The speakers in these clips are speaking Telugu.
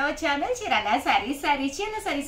అవర్ ఛానల్ చీరాల సారీ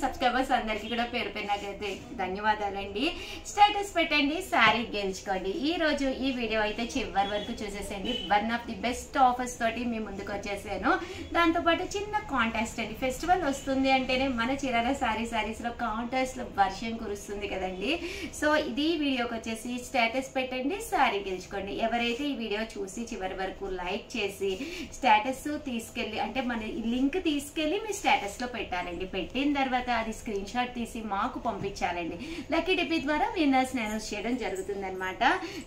సబ్స్క్రైబర్స్ అందరికీ కూడా పేరు పేరునైతే ధన్యవాదాలండి. స్టేటస్ పెట్టండి, సారీ గెలుచుకోండి. ఈ రోజు ఈ వీడియో అయితే చివరి వరకు చూసేసేయండి. One of the best offers తోటి మీ ముందుకు వచ్చేసాను. దాంతో పాటు చిన్న కాంటెస్ట్ అండి. ఫెస్టివల్ వస్తుంది అంటేనే మన చీరాల సారీస్ లో కాంటెస్ట్ లో వర్షం కురుస్తుంది కదండి. సో ఇది వీడియోకి వచ్చేసి స్టేటస్ పెట్టండి, సారీ గెలుచుకోండి. ఎవరైతే ఈ వీడియో చూసి చివరి వరకు లైక్ చేసి స్టేటస్ తీసుకెళ్లి అంటే మన లింక్ తీసుకెళ్లి మీ స్టేటస్ లో పెట్టాలండి. పెట్టిన తర్వాత అది స్క్రీన్ షాట్ తీసి మాకు పంపించాలండి. లక్కీ డిపి ద్వారా విన్నర్స్ అనౌన్స్ చేయడం జరుగుతుంది అనమాట.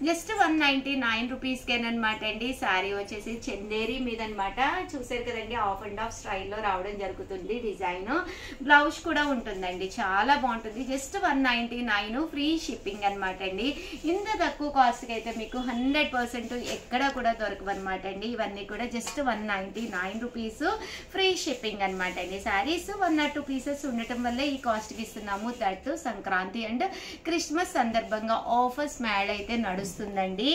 జస్ట్ 199 రూపీస్ కేనమాట అండి. సారీ వచ్చేసి చందేరి మీద అనమాట. చూసారు కదండి, ఆఫ్ అండ్ ఆఫ్ స్టైల్లో రావడం జరుగుతుంది. డిజైన్ బ్లౌజ్ కూడా ఉంటుందండి, చాలా బాగుంటుంది. జస్ట్ 199 ఫ్రీ షిప్పింగ్ అనమాట అండి. ఇంత తక్కువ కాస్ట్ కి అయితే మీకు 100% ఎక్కడ కూడా దొరకవు అనమాట అండి. ఇవన్నీ కూడా జస్ట్ 199 రూపీస్ ఫ్రీ షిప్పింగ్ అనమాట అండి. శారీస్ 1 or 2 పీసెస్ ఉండటం వల్ల ఈ కాస్ట్ కి ఇస్తున్నాము. దట్ సంక్రాంతి అండ్ క్రిస్మస్ సందర్భంగా ఆఫర్స్ మేళ అయితే నడుస్తుందండి.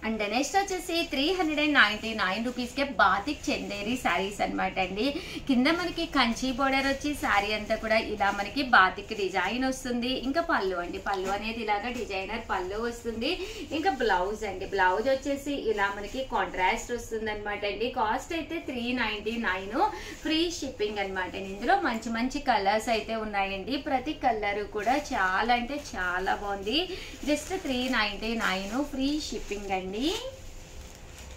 అండ్ నెక్స్ట్ వచ్చేసి 399 రూపీస్ కే బాతిక్ చందేరి శారీస్ అనమాట అండి. కింద మనకి కంచి బోర్డర్ వచ్చి శారీ అంతా కూడా ఇలా మనకి బాతిక్ డిజైన్ వస్తుంది. ఇంకా పళ్ళు అండి, పళ్ళు అనేది ఇలాగా డిజైనర్ పళ్ళు వస్తుంది. ఇంకా బ్లౌజ్ అండి, బ్లౌజ్ వచ్చేసి ఇలా మనకి కాంట్రాస్ట్ వస్తుంది అనమాట అండి. కాస్ట్ అయితే 399 ఫ్రీ షిప్పింగ్ అనమాట. ఇందులో మంచి మంచి కలర్స్ అయితే ఉన్నాయండి. ప్రతి కలర్ కూడా చాలా అంటే చాలా బాగుంది. జస్ట్ 399 ఫ్రీ షిప్పింగ్ అండి.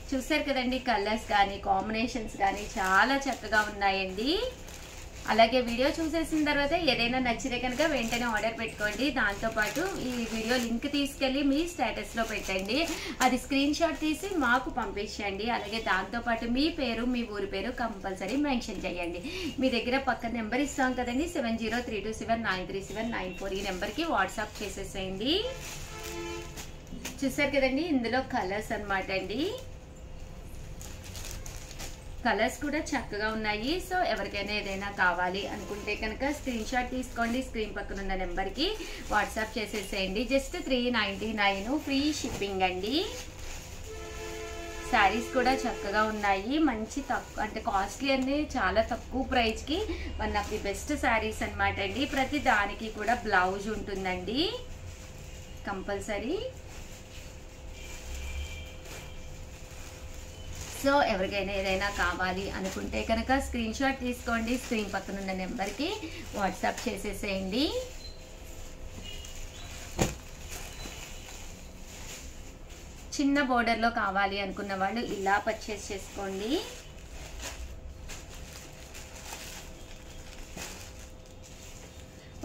చూసారు కదండి, కలర్స్ కానీ కాంబినేషన్స్ కానీ చాలా చక్కగా ఉన్నాయండి. అలాగే వీడియో చూసేసిన తర్వాత ఏదైనా నచ్చితే కనుక వెంటనే ఆర్డర్ పెట్టుకోండి. దాంతోపాటు ఈ వీడియో లింక్ తీసుకెళ్ళి మీ స్టేటస్లో పెట్టండి. అది స్క్రీన్ షాట్ తీసి మాకు పంపించండి. అలాగే దాంతోపాటు మీ పేరు, మీ ఊరి పేరు కంపల్సరీ మెన్షన్ చేయండి. మీ దగ్గర పక్క నెంబర్ ఇస్తాం కదండి, 7032793794. ఈ నెంబర్కి వాట్సాప్ చేసేసేయండి. చూసారు కదండి, ఇందులో కలర్స్ అనమాట అండి. కలర్స్ కూడా చక్కగా ఉన్నాయి. సో ఎవరికైనా ఏదైనా కావాలి అనుకుంటే కనుక స్క్రీన్ షాట్ తీసుకోండి. స్క్రీన్ పక్కన ఉన్న నెంబర్కి వాట్సాప్ చేసేసేయండి. జస్ట్ 399 ఫ్రీ షిప్పింగ్ అండి. శారీస్ కూడా చక్కగా ఉన్నాయి. మంచి తక్కువ అంటే కాస్ట్లీ అన్ని చాలా తక్కువ ప్రైస్కి one of the best saris అనమాట అండి. ప్రతి దానికి కూడా బ్లౌజ్ ఉంటుందండి కంపల్సరీ. సో ఎవరికైనా ఏదైనా కావాలి అనుకుంటే కనుక స్క్రీన్ షాట్ తీసుకోండి. స్క్రీన్ పక్కన ఉన్న నెంబర్కి వాట్సాప్ చేసేసేయండి. చిన్న బోర్డర్లో కావాలి అనుకున్న వాళ్ళు ఇలా పర్చేస్ చేసుకోండి.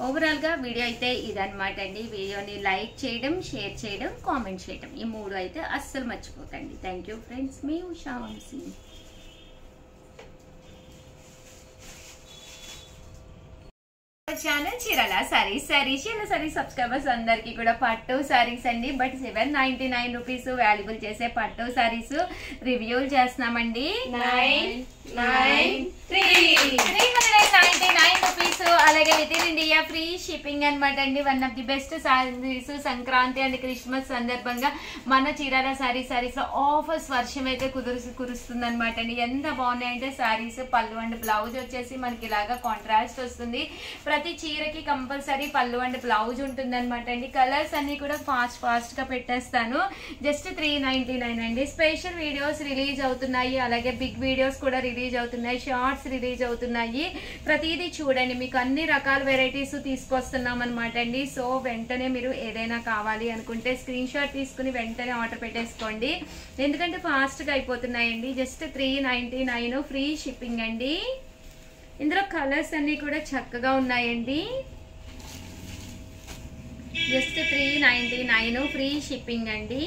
ఓవరాల్గా వీడియో అయితే ఇదనమాట అండి. వీడియోని లైక్ చేయడం, షేర్ చేయడం, కామెంట్ చేయడం, ఈ 3 అయితే అస్సలు మర్చిపోకండి. థ్యాంక్ యూ ఫ్రెండ్స్, మీ ఉషా వంశీ. ఛానల్ చీరాల సారీ సబ్స్క్రైబర్స్ అందరికి కూడా పట్టు సారీస్ అండి. బట్ 799 రూపీస్ వాల్యుబుల్ చేసే పట్టు సారీస్ రివ్యూలు చేస్తున్నామండి. 399 రూపీస్. అలాగే within India free shipping అనమాట అండి. One of the best saris. Sankranti and Christmas సందర్భంగా మన చీరాల సారీస్ లో ఆఫర్స్ వర్షం అయితే కురుస్తుంది అనమాట అండి. ఎంత బాగున్నాయంటే సారీస్. పళ్ళు అండ్ బ్లౌజ్ వచ్చేసి మనకి ఇలాగా కాంట్రాస్ట్ వస్తుంది. ప్రతి చీరకి కంపల్సరీ పళ్ళు అండ్ బ్లౌజ్ ఉంటుంది అనమాట అండి. కలర్స్ అన్ని కూడా ఫాస్ట్ గా పెట్టేస్తాను. జస్ట్ 399 అండి. స్పెషల్ వీడియోస్ రిలీజ్ అవుతున్నాయి. అలాగే బిగ్ వీడియోస్ కూడా రిలీజ్ అవుతున్నాయి. షార్ట్స్ రిలీజ్ అవుతున్నాయి. ప్రతిదీ చూడండి, మీకు అన్ని రకాల వెరైటీస్ తీసుకొస్తున్నాం అనమాట అండి. సో వెంటనే మీరు ఏదైనా కావాలి అనుకుంటే స్క్రీన్ షాట్ తీసుకుని వెంటనే ఆర్డర్ పెట్టేసుకోండి. ఎందుకంటే ఫాస్ట్ గా అయిపోతున్నాయండి. జస్ట్ 399 ఫ్రీ షిప్పింగ్ అండి. ఇందులో కలర్స్ అన్ని కూడా చక్కగా ఉన్నాయండి. జస్ట్ 399 ఫ్రీ షిప్పింగ్ అండి.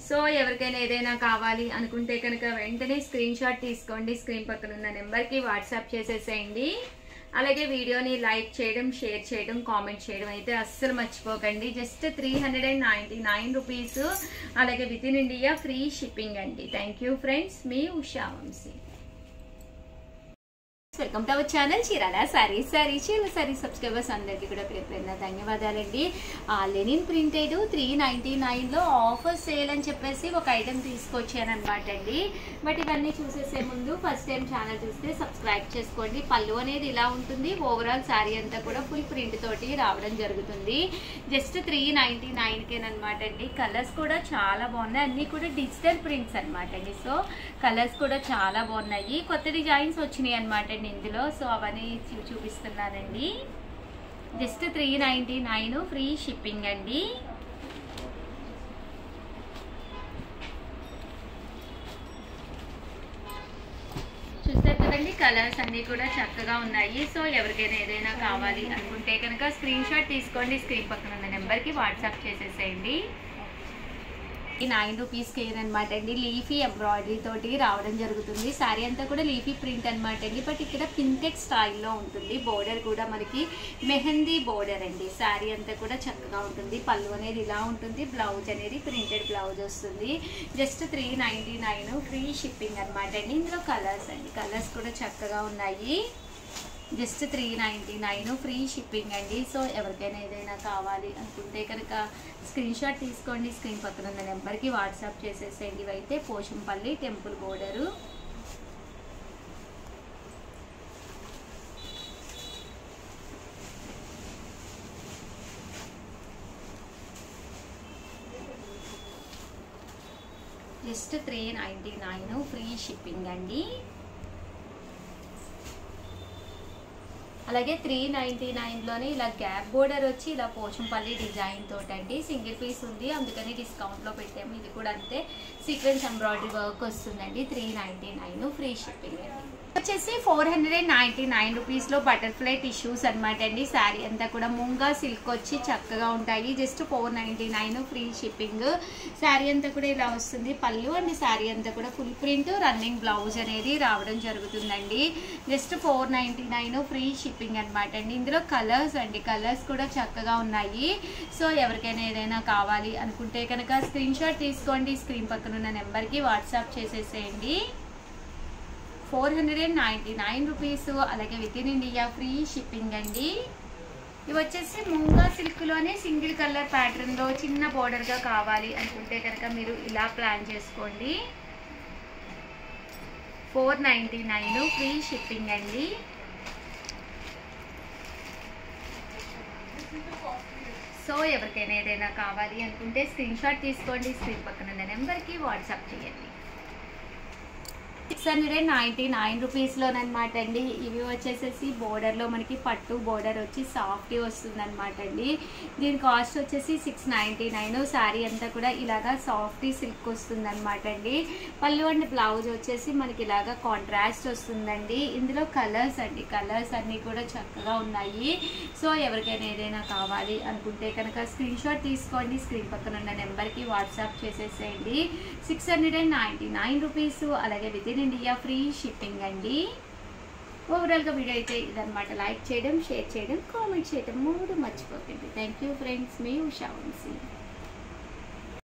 సో ఎవరికైనా ఏదైనా కావాలి అనుకుంటే కనుక వెంటనే స్క్రీన్ షాట్ తీసుకోండి. స్క్రీన్ పక్కన ఉన్న నెంబర్కి వాట్సాప్ చేసేసేయండి. అలాగే వీడియోని లైక్ చేయడం, షేర్ చేయడం, కామెంట్ చేయడం అయితే అస్సలు మర్చిపోకండి. Just 399 rupees. అలాగే within India free shipping అండి. థ్యాంక్ యూ ఫ్రెండ్స్, మీ Usha Vamsi. Welcome to our channel Chirala saris Chirala saris subscribers అందరికీ కూడా పేరు పేరున ధన్యవాదాలండి. లెనిన్ ప్రింటెడ్ 399లో ఆఫర్ సేల్ అని చెప్పేసి ఒక ఐటమ్ తీసుకొచ్చాను అనమాట అండి. బట్ ఇవన్నీ చూసేసే ముందు ఫస్ట్ టైం ఛానల్ చూస్తే సబ్స్క్రైబ్ చేసుకోండి. పళ్ళు అనేది ఇలా ఉంటుంది. ఓవరాల్ శారీ అంతా కూడా ఫుల్ ప్రింట్ తోటి రావడం జరుగుతుంది. జస్ట్ 399కేనమాట అండి. కలర్స్ కూడా చాలా బాగున్నాయి. అన్నీ కూడా డిజిటల్ ప్రింట్స్ అనమాట అండి. సో కలర్స్ కూడా చాలా బాగున్నాయి. కొత్త డిజైన్స్ వచ్చినాయి అనమాట ఇందులో. సో అవన్నీ చూపిస్తున్నానండి. జస్ట్ 399 ఫ్రీ షిప్పింగ్ అండి. చూస్తారు కదండి, కలర్స్ అన్నీ కూడా చక్కగా ఉన్నాయి. సో ఎవరికైనా ఏదైనా కావాలి అనుకుంటే కనుక స్క్రీన్ షాట్ తీసుకోండి. స్క్రీన్ పక్కన ఉన్న నెంబర్కి వాట్సాప్ చేసేసేయండి. 9 రూపీస్కి అనమాట అండి. లీఫీ ఎంబ్రాయిడరీ తోటి రావడం జరుగుతుంది. శారీ అంతా కూడా లీఫీ ప్రింట్ అనమాట అండి. బట్ ఇక్కడ పింటెక్ స్టైల్లో ఉంటుంది. బోర్డర్ కూడా మనకి మెహందీ బోర్డర్ అండి. శారీ అంతా కూడా చక్కగా ఉంటుంది. పళ్ళు అనేది ఇలా ఉంటుంది. బ్లౌజ్ అనేది ప్రింటెడ్ బ్లౌజ్ వస్తుంది. జస్ట్ 399 ఫ్రీ షిప్పింగ్ అనమాట అండి. ఇందులో కలర్స్ అండి, కలర్స్ కూడా చక్కగా ఉన్నాయి. జస్ట్ 399 ఫ్రీ షిప్పింగ్ అండి. సో ఎవరికైనా ఏదైనా కావాలి అనుకుంటే కనుక స్క్రీన్ షాట్ తీసుకోండి. స్క్రీన్ పక్కన ఉన్న నెంబర్కి వాట్సాప్ చేసేసేయండి. ఇవైతే Pochampally temple border. Just 399 free shipping అండి. అలాగే 399లోనే ఇలా గ్యాప్ బోర్డర్ వచ్చి ఇలా పోచంపల్లి డిజైన్ తోటండి. సింగిల్ పీస్ ఉంది, అందుకని డిస్కౌంట్లో పెట్టాము. ఇది కూడా అంతే, సీక్వెన్స్ ఎంబ్రాయిడరీ వర్క్ వస్తుందండి. 399 ఫ్రీ షిప్పింగ్ అండి. వచ్చేసి 499 రూపీస్లో బటర్ఫ్లై టిష్యూస్ అనమాట అండి. శారీ అంతా కూడా ముంగా సిల్క్ వచ్చి చక్కగా ఉంటాయి. Just 499 free shipping. శారీ అంతా కూడా ఇలా వస్తుంది. పళ్ళు అండి, శారీ అంతా కూడా ఫుల్ ప్రింట్ రన్నింగ్ బ్లౌజ్ అనేది రావడం జరుగుతుందండి. జస్ట్ 499 ఫ్రీ షిప్పింగ్ అనమాట అండి. ఇందులో కలర్స్ అండి, కలర్స్ కూడా చక్కగా ఉన్నాయి. సో ఎవరికైనా ఏదైనా కావాలి అనుకుంటే కనుక స్క్రీన్ షాట్ తీసుకోండి. స్క్రీన్ పక్కన ఉన్న నెంబర్కి వాట్సాప్ చేసేసేయండి. 499 రూపీస్. అలాగే within India free shipping అండి. ఇవి వచ్చేసి ముంగా సిల్క్లోనే సింగిల్ కలర్ ప్యాటర్న్లో చిన్న బోర్డర్గా కావాలి అనుకుంటే కనుక మీరు ఇలా ప్లాన్ చేసుకోండి. 499 ఫ్రీ షిప్పింగ్ అండి. సో ఎవరికైనా ఏదైనా కావాలి అనుకుంటే స్క్రీన్ షాట్ తీసుకోండి. స్క్రీన్ పక్కన ఉన్న నెంబర్కి వాట్సాప్ చేయండి. 699 రూపీస్లోనమాట అండి. ఇవి వచ్చేసేసి బోర్డర్లో మనకి పట్టు బోర్డర్ వచ్చి సాఫ్ట్ వస్తుంది అనమాట అండి. దీని కాస్ట్ వచ్చేసి 699. శారీ అంతా కూడా ఇలాగా సాఫ్ట్ సిల్క్ వస్తుంది అనమాట అండి. పళ్ళు అండ్ బ్లౌజ్ వచ్చేసి మనకి ఇలాగా కాంట్రాస్ట్ వస్తుందండి. ఇందులో కలర్స్ అండి, కలర్స్ అన్నీ కూడా చక్కగా ఉన్నాయి. సో ఎవరికైనా ఏదైనా కావాలి అనుకుంటే కనుక స్క్రీన్ షాట్ తీసుకోండి. స్క్రీన్ పక్కన ఉన్న నెంబర్కి వాట్సాప్ చేసేసేయండి. 699 రూపీస్. అలాగే within India free shipping అండి. ఓవరాల్గా వీడియో అయితే ఇదనమాట. లైక్ చేయడం, షేర్ చేయడం, కామెంట్ చేయడం 3 మర్చిపోకండి. Thank you friends. మీ ఉషా వంశీ.